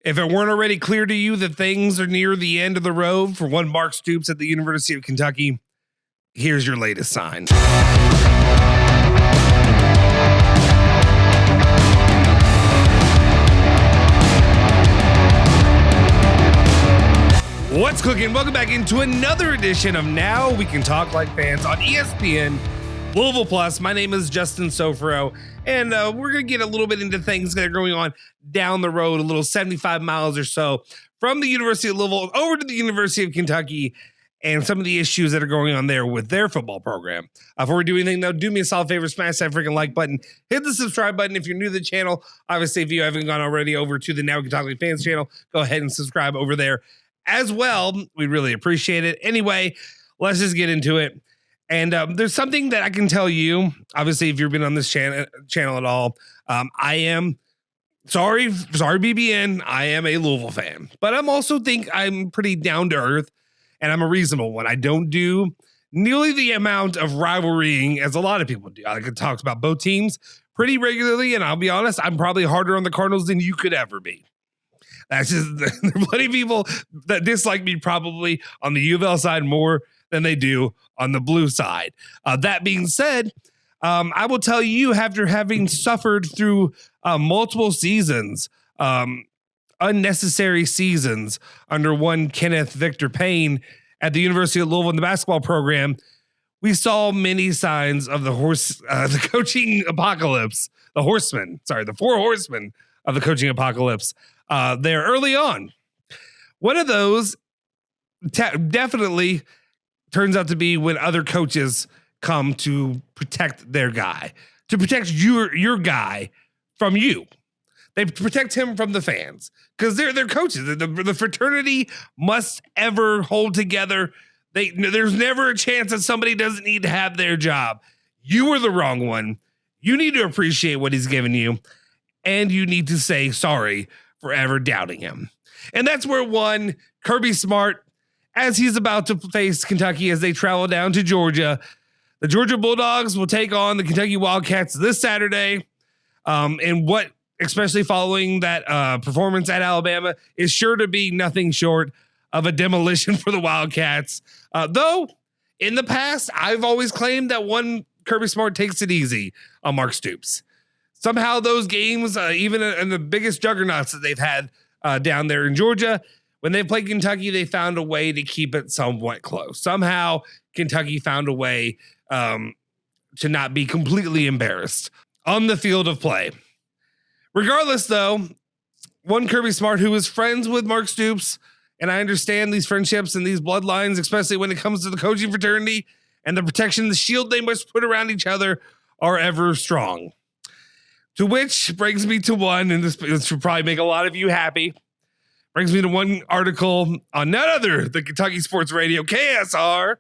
If it weren't already clear to you that things are near the end of the road for one Mark Stoops at the University of Kentucky, here's your latest sign. What's cooking? Welcome back into another edition of Now We Can Talk Like Fans on ESPN Louisville Plus. My name is Justin Soforo, and we're going to get a little bit into things that are going on down the road, a little 75 miles or so from the University of Louisville over to the University of Kentucky, and some of the issues that are going on there with their football program. Before we do anything, though, do me a solid favor, smash that freaking like button, hit the subscribe button if you're new to the channel. Obviously, if you haven't gone already over to the Now We Can Talk Like Fans channel, go ahead and subscribe over there as well. We really appreciate it. Anyway, let's just get into it. And there's something that I can tell you. Obviously, if you've been on this channel at all, I am sorry, BBN. I am a Louisville fan, but I'm also think I'm pretty down to earth, and I'm a reasonable one. I don't do nearly the amount of rivalrying as a lot of people do. I could talk about both teams pretty regularly, and I'll be honest, I'm probably harder on the Cardinals than you could ever be. That's just there are plenty of people that dislike me probably on the U of L side more than they do on the blue side. That being said, I will tell you, after having suffered through multiple seasons, unnecessary seasons under one Kenneth Victor Payne at the University of Louisville in the basketball program, we saw many signs of the coaching apocalypse, the four horsemen of the coaching apocalypse there early on. One of those definitely turns out to be when other coaches come to protect their guy, to protect your guy from you. They protect him from the fans because they're coaches. The fraternity must ever hold together. There's never a chance that somebody doesn't need to have their job. You were the wrong one. You need to appreciate what he's given you, and you need to say sorry for ever doubting him. And that's where one Kirby Smart, as he's about to face Kentucky as they travel down to Georgia. The Georgia Bulldogs will take on the Kentucky Wildcats this Saturday. And what, especially following that performance at Alabama, is sure to be nothing short of a demolition for the Wildcats. Though, in the past, I've always claimed that one Kirby Smart takes it easy on Mark Stoops. Somehow those games, even in the biggest juggernauts that they've had down there in Georgia, when they played Kentucky, they found a way to keep it somewhat close. Somehow, Kentucky found a way to not be completely embarrassed on the field of play. Regardless, though, one Kirby Smart who is friends with Mark Stoops, and I understand these friendships and these bloodlines, especially when it comes to the coaching fraternity and the protection, the shield they must put around each other, are ever strong. To which brings me to one, and this should probably make a lot of you happy. Brings me to one article on none other than Kentucky Sports Radio, KSR.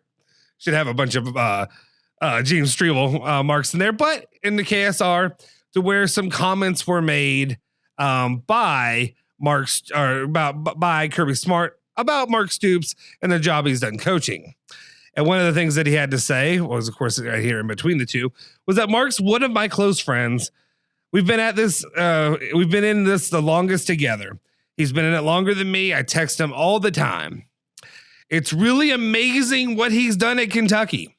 Should have a bunch of James Strevel marks in there, but in the KSR, to where some comments were made by Kirby Smart about Mark Stoops and the job he's done coaching. And one of the things that he had to say was, of course, right here in between the two, was that Mark's one of my close friends. We've been at this. We've been in this the longest together. He's been in it longer than me. I text him all the time. It's really amazing what he's done at Kentucky.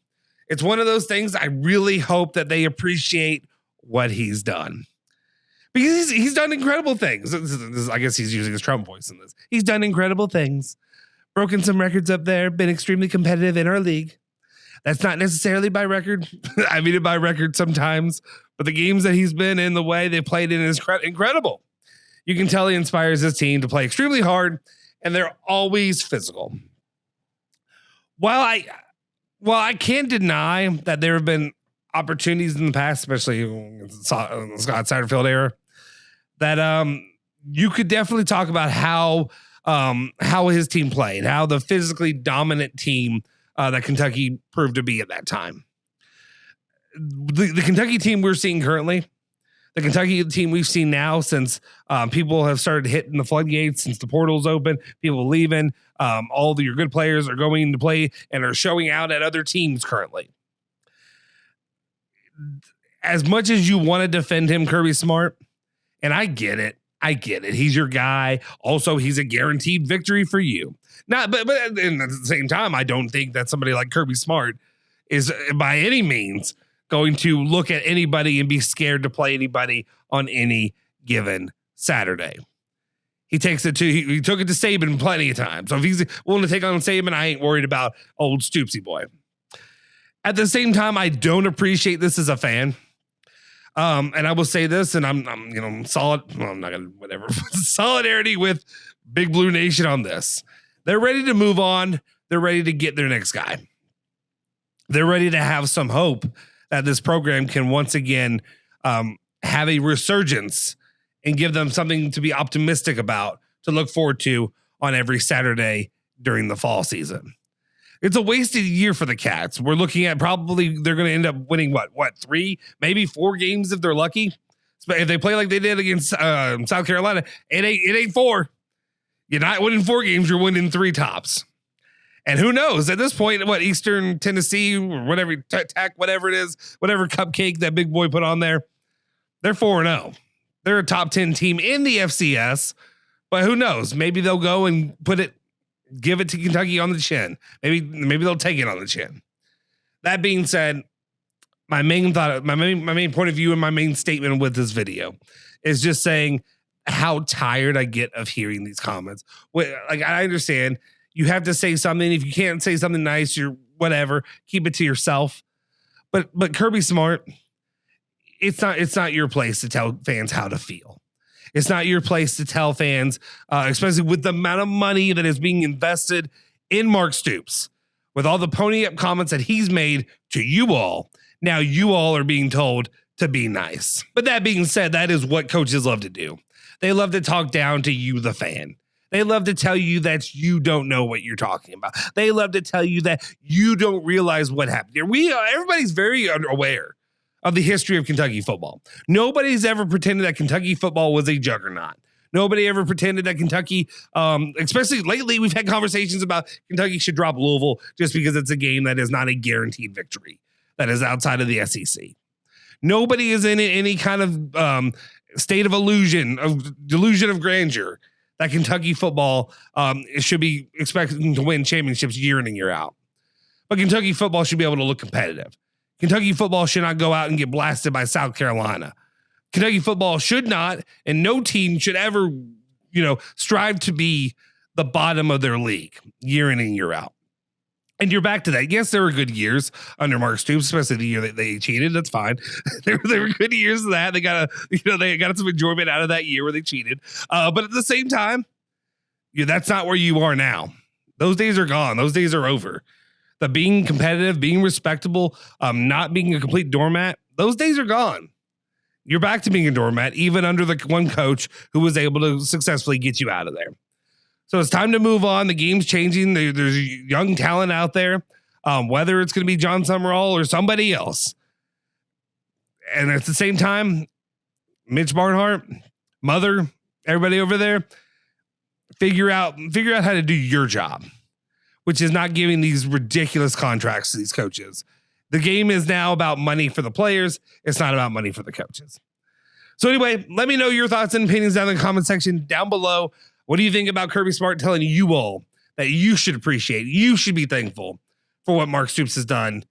It's one of those things I really hope that they appreciate what he's done. Because he's done incredible things. I guess he's using his Trump voice in this. He's done incredible things. Broken some records up there. Been extremely competitive in our league. That's not necessarily by record. I mean it by record sometimes. But the games that he's been in, the way they played in is incredible. You can tell he inspires his team to play extremely hard, and they're always physical. While I can't deny that there have been opportunities in the past, especially in the Scott Satterfield era, that you could definitely talk about how his team played, how the physically dominant team that Kentucky proved to be at that time. The Kentucky team we're seeing currently, the Kentucky team we've seen now since people have started hitting the floodgates, since the portal's open, people leaving, all of your good players are going to play and are showing out at other teams currently. As much as you want to defend him, Kirby Smart, and I get it, I get it. He's your guy. Also, he's a guaranteed victory for you. But at the same time, I don't think that somebody like Kirby Smart is by any means going to look at anybody and be scared to play anybody on any given Saturday. He took it to Saban plenty of times. So if he's willing to take on Saban, I ain't worried about old Stoopsy boy. At the same time, I don't appreciate this as a fan. And I will say this, and I'm solid. Well, I'm not gonna whatever. Solidarity with Big Blue Nation on this. They're ready to move on. They're ready to get their next guy. They're ready to have some hope that this program can once again have a resurgence and give them something to be optimistic about, to look forward to on every Saturday during the fall season. It's a wasted year for the Cats. We're looking at probably they're going to end up winning what 3, maybe 4 games if they're lucky. If they play like they did against South Carolina, it ain't 4. You're not winning 4 games. You're winning 3 tops. And who knows at this point, what Eastern Tennessee or whatever Tech, whatever it is, whatever cupcake that big boy put on there, they're 4-0. They're a top 10 team in the FCS, but who knows? Maybe they'll go and give it to Kentucky on the chin. Maybe they'll take it on the chin. That being said, my main point of view and my main statement with this video is just saying how tired I get of hearing these comments. Like, I understand you have to say something. If you can't say something nice, you're whatever, keep it to yourself. But Kirby Smart, it's not your place to tell fans how to feel. It's not your place to tell fans, especially with the amount of money that is being invested in Mark Stoops, with all the pony up comments that he's made to you all. Now you all are being told to be nice. But that being said, that is what coaches love to do. They love to talk down to you, the fan. They love to tell you that you don't know what you're talking about. They love to tell you that you don't realize what happened here. Everybody's very aware of the history of Kentucky football. Nobody's ever pretended that Kentucky football was a juggernaut. Nobody ever pretended that Kentucky, especially lately, we've had conversations about Kentucky should drop Louisville just because it's a game that is not a guaranteed victory, that is outside of the SEC. Nobody is in any kind of state of delusion of grandeur that Kentucky football should be expecting to win championships year in and year out. But Kentucky football should be able to look competitive. Kentucky football should not go out and get blasted by South Carolina. Kentucky football should not, and no team should ever, strive to be the bottom of their league year in and year out. And you're back to that. Yes, there were good years under Mark Stoops, especially the year that they cheated. That's fine. there were good years of that. They got some enjoyment out of that year where they cheated. But at the same time, that's not where you are now. Those days are gone. Those days are over. The being competitive, being respectable, not being a complete doormat, those days are gone. You're back to being a doormat, even under the one coach who was able to successfully get you out of there. So it's time to move on. The game's changing. There's young talent out there, whether it's going to be John Summerall or somebody else. And at the same time, Mitch Barnhart, Mother, everybody over there, figure out how to do your job, which is not giving these ridiculous contracts to these coaches. The game is now about money for the players. It's not about money for the coaches. So anyway, let me know your thoughts and opinions down in the comment section down below. What do you think about Kirby Smart telling you all that you should appreciate, you should be thankful for what Mark Stoops has done,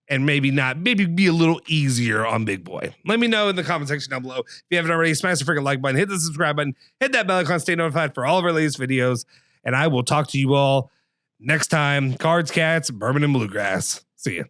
and maybe be a little easier on Big Boy? Let me know in the comment section down below. If you haven't already, smash the freaking like button, hit the subscribe button, hit that bell icon, stay notified for all of our latest videos, and I will talk to you all next time. Cards, Cats, Bourbon, and Bluegrass. See ya.